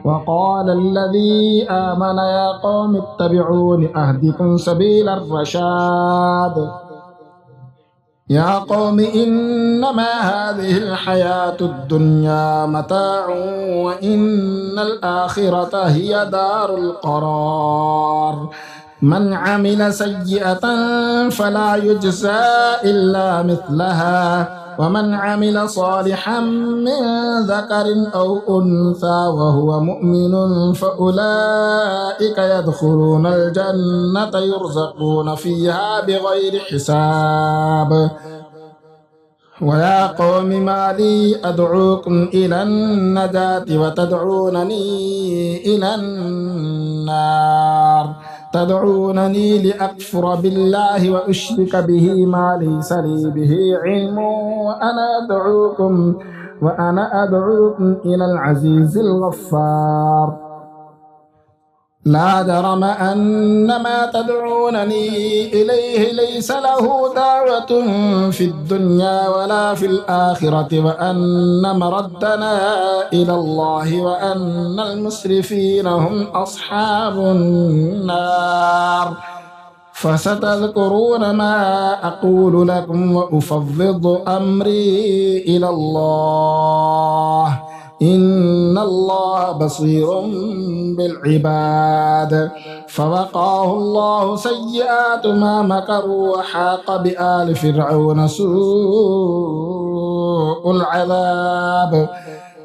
وقال الذي آمن يا قوم اتبعون أهدكم سبيل الرشاد يا قوم إنما هذه الحياة الدنيا متاع وإن الآخرة هي دار القرار من عمل سيئة فلا يجزى إلا مثلها ومن عمل صالحا من ذكر أو أنثى وهو مؤمن فأولئك يدخلون الجنة يرزقون فيها بغير حساب ويا قوم ما لي أدعوكم إلى النجاة وتدعونني إلى النار تدعونني لأكفر بالله وأشرك به ما ليس لي به علم وأنا أدعوكم إلى العزيز الغفار لا جرم أن ما تدعونني إليه ليس له دعوة في الدنيا ولا في الآخرة وأن مردنا إلى الله وأن المسرفين هم أصحاب النار فستذكرون ما أقول لكم وأفوض أمري إلى الله إن الله بصير بالعباد فوقاه الله سيئات ما مكروا وحاق بآل فرعون سوء العذاب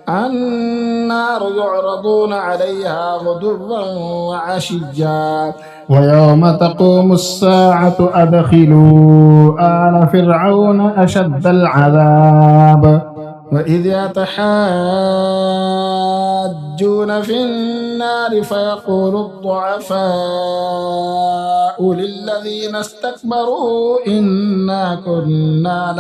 النار يعرضون عليها غدوا وعشيا ويوم تقوم الساعة أدخلوا آل فرعون أشد العذاب وإذ يتحاجون في النار فيقول الضعفاء للذين استكبروا إنا كنا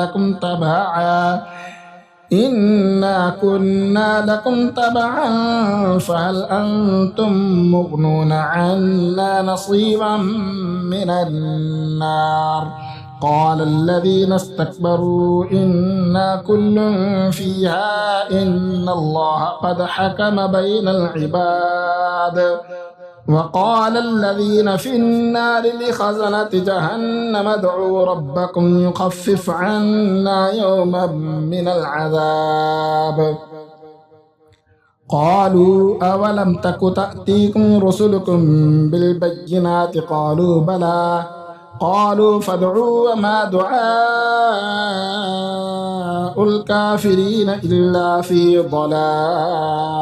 لكم تبعا فهل أنتم مغنون عنا نصيبا من النار قال الذين استكبروا إنا كل فيها إن الله قد حكم بين العباد وقال الذين في النار لخزنة جهنم ادعوا ربكم يخفف عنا يوما من العذاب قالوا أولم تك تأتيكم رسلكم بالبينات قالوا بلى قالوا فادعوا وما دعاء الكافرين إلا في ضلال